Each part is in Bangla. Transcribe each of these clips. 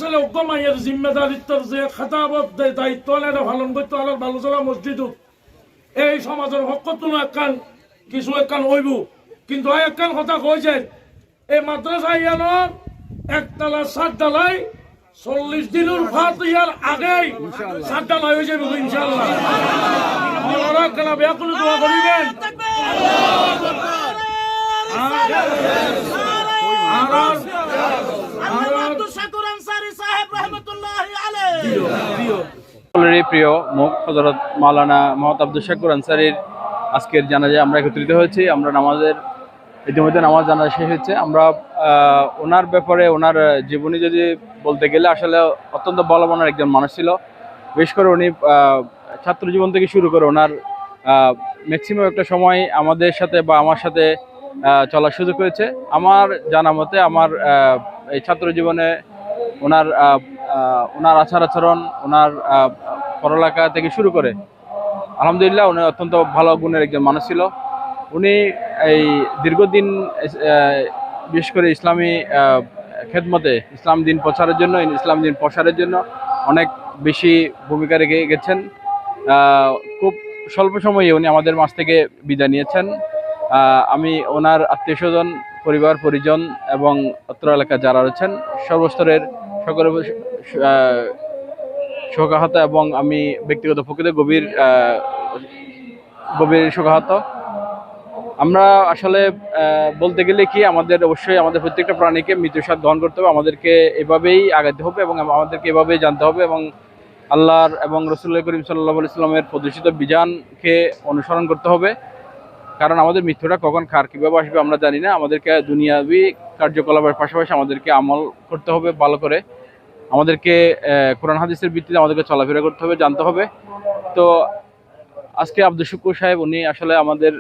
ছেলে মাইয়ের জিম্মেদারিত্বর যে খেতাবত দায়িত্ব এটা পালন করতে হলে ভালো চলা মসজিদ এই সমাজের হকতুন একখান কিছু একখান হইব কিন্তু একখান কথা কইছে এই মাদ্রাসা ইয়ানোর একতলা 7 ডালাই 40 দিনের ফাতিহার আগেই 7 ডালাই হয়ে যাবে ইনশাআল্লাহ। আপনারা কেন ব্যাকুল দোয়া করিবেন। প্রিয় মুখ হযরত মাওলানা মোহাম্মদ আব্দুল শাকুর আনসারীর আজকের জানাজায় আমরা একত্রিত হয়েছি। আমরা ইতিমধ্যে নামাজ জানাজা শেষ হচ্ছে। আমরা ওনার ব্যাপারে ওনার জীবনী যদি বলতে গেলে আসলে অত্যন্ত বলবানের একজন মানুষ ছিল। বিশেষ করে উনি ছাত্র জীবন থেকে শুরু করে ওনার ম্যাক্সিমাম একটা সময় আমাদের সাথে বা আমার সাথে চলার সুযোগ হয়েছে। আমার জানা মতে আমার এই ছাত্র জীবনে ওনার আচার আচরণ, ওনার পড়ালেখা থেকে শুরু করে আলহামদুলিল্লাহ উনি অত্যন্ত ভালো গুণের একজন মানুষ ছিল। উনি এই দীর্ঘদিন বিশেষ করে ইসলামী খেদমতে ইসলাম দিন প্রচারের জন্য, ইসলাম দিন প্রসারের জন্য অনেক বেশি ভূমিকা রেখে গেছেন। খুব স্বল্প সময়ে উনি আমাদের মাঝ থেকে বিদায় নিয়েছেন। আমি ওনার আত্মীয় স্বজন, পরিবার পরিজন এবং অত্র এলাকা যারা রয়েছেন সর্বস্তরের সকলের শোকাহত এবং আমি ব্যক্তিগত পক্ষে গভীর শোকাহত। আমরা আসলে বলতে গেলে কি আমাদের অবশ্যই আমাদের প্রত্যেকটা প্রাণীকে মৃত্যুর স্বাদ গ্রহণ করতে হবে, আমাদেরকে এভাবেই আগাতে হবে এবং আমাদেরকে এভাবেই জানতে হবে এবং আল্লাহর এবং রাসূলুল্লাহ করিম সাল্লাল্লাহু আলাইহি ওয়াসাল্লামের প্রদর্শিত বিধানকে অনুসরণ করতে হবে। কারণ আমাদের মৃত্যুটা কখন কার কীভাবে আসবে আমরা জানি না। আমাদেরকে দুনিয়াবি কার্যকলাপের পাশাপাশি আমাদেরকে আমল করতে হবে ভালো করে, আমাদেরকে কোরআন হাদিসের ভিত্তিতে আমাদেরকে চলাফেরা করতে হবে, জানতে হবে। তো আজকে আব্দুল শুকুর সাহেব উনি আসলে আমাদের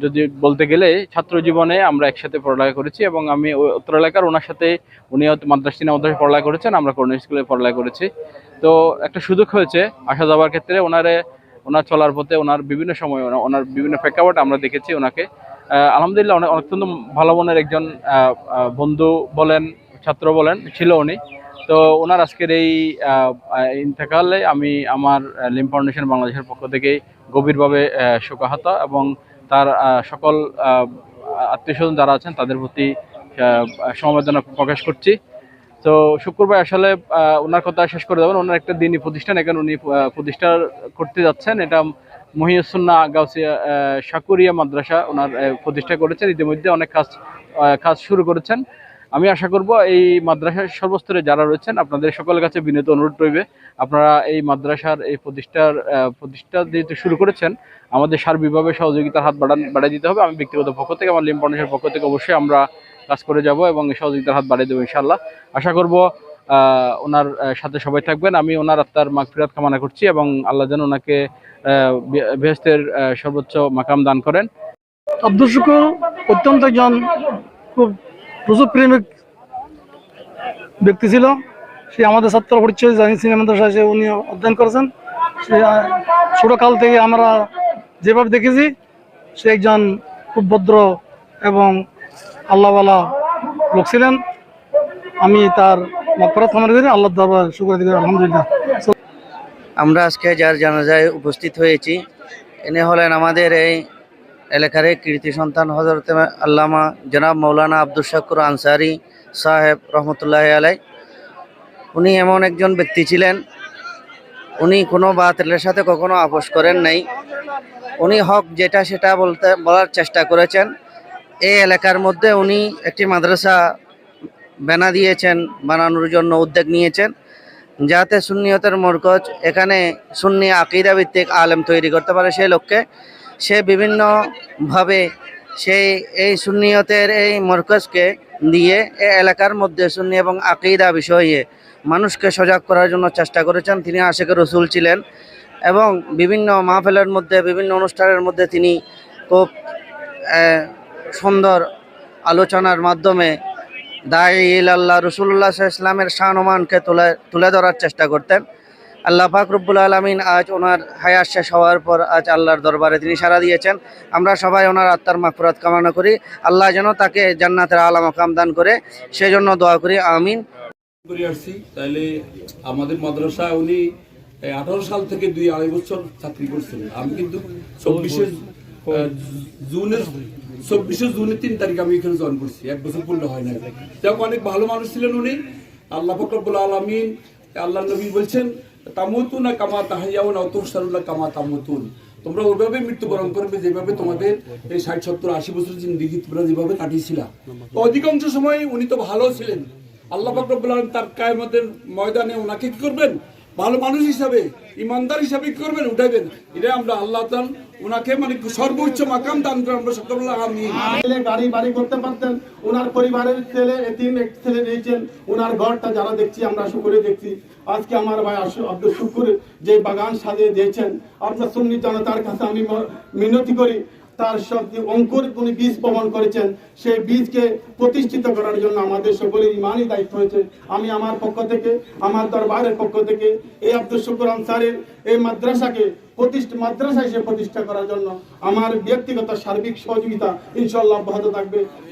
যদি বলতে গেলে ছাত্র জীবনে আমরা একসাথে পড়ালেখা করেছি এবং আমি উত্তর এলাকার ওনার সাথে, উনি মাদ্রাসা মাদ্রাসায় পড়ালেখা করেছেন, আমরা কর্নেল স্কুলে পড়ালেখা করেছি। তো একটা সুযোগ হয়েছে আসা যাওয়ার ক্ষেত্রে ওনার চলার পথে ওনার বিভিন্ন সময় ওনার বিভিন্ন প্রেক্ষাপট আমরা দেখেছি ওনাকে। আলহামদুলিল্লাহ অত্যন্ত ভালো মনের একজন বন্ধু বলেন, ছাত্র বলেন ছিল উনি। তো ওনার আজকের এই ইন্তেকালে আমি আমার লিম ফাউন্ডেশন বাংলাদেশের পক্ষ থেকে গভীরভাবে শোকাহত এবং তার সকল আত্মীয় স্বজন যারা আছেন তাদের প্রতি সমবেদনা প্রকাশ করছি। তো শুক্রবার আসলে ওনার কথা শেষ করে দেবেন। ওনার একটা দিনই প্রতিষ্ঠান এখানে উনি প্রতিষ্ঠা করতে যাচ্ছেন, এটা মহিউসুন্নাহ গাউসিয়া শাকুরিয়া মাদ্রাসা ওনার প্রতিষ্ঠা করেছেন। ইতিমধ্যে অনেক কাজ শুরু করেছেন। আমি আশা করব এই মাদ্রাসার সর্বস্তরে যারা রয়েছেন আপনাদের সকলের কাছে বিনীত অনুরোধ রইবে, আপনারা এই মাদ্রাসার এই প্রতিষ্ঠা যেহেতু শুরু করেছেন আমাদের সার্বিকভাবে সহযোগিতার হাত বাড়িয়ে দিতে হবে। আমি ব্যক্তিগত পক্ষ থেকে, আমার লিম ফাউন্ডেশনের পক্ষ থেকে অবশ্যই আমরা কাজ করে যাব এবং সহযোগিতার হাত বাড়িয়ে দেবো ইনশাআল্লাহ। আশা করব ওনার সাথে সবাই থাকবেন। আমি ওনার আত্মার মাগফিরাত কামনা করছি এবং আল্লাহ যেন ওনাকে বেহেশতের সর্বোচ্চ মাকাম দান করেন। আব্দুল শুকুর অত্যন্ত একজন খুব রসুল প্রেমিক ব্যক্তি ছিল। সে আমাদের ছাত্র পরিচয় সিনেমা মাদ্রাসায় সে উনি অধ্যয়ন করেছেন। সে ছোটকাল থেকে আমরা যেভাবে দেখেছি সে একজন খুব ভদ্র এবং আল্লাহওয়ালা লোক ছিলেন। আমি তার মাগফিরাত কামনা করি, আল্লাহর দরবারে শুকর আদায় করি আলহামদুলিল্লাহ। আমরা আজকে যার জানাজায় উপস্থিত হয়েছি ইনি হলেন আমাদের এই এলাকার কীর্তি সন্তান হযরত আল্লামা জনাব মৌলানা আব্দুল শাকুর আনসারী সাহেব রহমতুল্লাহ আলাই। উনি এমন একজন ব্যক্তি ছিলেন, উনি কোনো বাতিলের সাথে কখনো আপোষ করেন নাই। উনি হক যেটা সেটা বলার চেষ্টা করেছেন। এই এলাকার মধ্যে উনি একটি মাদ্রাসা বানানোর জন্য উদ্যোগ নিয়েছেন, যাতে সুন্নিয়তের মরকজ এখানে সুন্নি আকীদা ভিত্তিক আলেম তৈরি করতে পারে। সেই লক্ষ্যে সে বিভিন্নভাবে এই সুন্নিয়তের এই মরকজকে দিয়ে এই এলাকার মধ্যে সুন্নি এবং আকীদা বিষয়ে মানুষকে সজাগ করার জন্য চেষ্টা করেছেন। তিনি আশিকে রসুল ছিলেন এবং বিভিন্ন মাহফিলের মধ্যে, বিভিন্ন অনুষ্ঠানের মধ্যে তিনি খুব সুন্দর আলোচনার মাধ্যমে দাঈ ইলাল্লাহ রাসূলুল্লাহ সাল্লাল্লাহু আলাইহি ওয়াসাল্লামের শান-ও-মানকে তুলে ধরার চেষ্টা করতেন। আল্লাহ পাক রব্বুল আলামিন আজ ওনার হায়াত শেষ হওয়ার পর আজ আল্লাহর দরবারে তিনি সাড়া দিয়েছেন। আমরা সবাই ওনার আত্মার মাগফিরাত কামনা করি, আল্লাহ যেন তাকে জান্নাতের আলা মাকাম দান করে, সেজন্য দোয়া করি, আমিন। করে আসছি, তাইলে আমাদের মাদ্রাসায় উনি 18 সাল থেকে 2-2.5 বছর চাকরি করছেন। আমি কিন্তু 24শে জুনের 3 তারিখ আমি এখানে জয়েন করছি, 1 বছর পূর্ণ হয় না। যাক, অনেক ভালো মানুষ ছিলেন উনি। আল্লাহ পাক রব্বুল আলামিন, আল্লাহ নবী বলছেন তামুতুনা কামা তাহইয়াউনা ওয়া তুহশারুনা কামা তামুতুন, তোমরা ওইভাবে মৃত্যুবরণ করবে যেভাবে তোমাদের এই 60-70-80 বছর জিন্দেগি তোমরা যেভাবে কাটিয়েছিলা। অধিকাংশ সময় উনি তো ভালো ছিলেন। আল্লাহ পাক রব্বুল আলামিন তার কিয়ামতের ময়দানে ওনাকে কি করবেন, ভালো মানুষ হিসাবে, ইমানদার হিসাবে কি করবেন, উঠাইবেন। এটা আমরা আল্লাহ তাআলা ওনাকে মানে সর্বোচ্চ মাকাম দান করেন, আমরা সকলে বলি আমিন। গাড়ি বাড়ি করতে পারতেন, ওনার পরিবারের ছেলে এতিম এক ছেলে রয়েছেন, ওনার ঘরটা যারা দেখছি আমরা শুকরে দেখছি। আজকে আমার ভাই আব্দুল শুকুর যে বাগান সাজিয়ে দিয়েছেন, আপনার সুন্নি জনতার কাছে আমি মিনতি করি, তার সব অঙ্কুর উনি বীজ বপন করেছেন, সেই বীজকে প্রতিষ্ঠিত করার জন্য আমাদের সকলের ইমানই দায়িত্ব হয়েছে। আমি আমার পক্ষ থেকে, আমার দরবারের পক্ষ থেকে এই আব্দুল শুকুর আনসারীর এই মাদ্রাসাকে মাদ্রাসা হিসেবে প্রতিষ্ঠা করার জন্য আমার ব্যক্তিগত সার্বিক সহযোগিতা ইনশাআল্লাহ অব্যাহত থাকবে।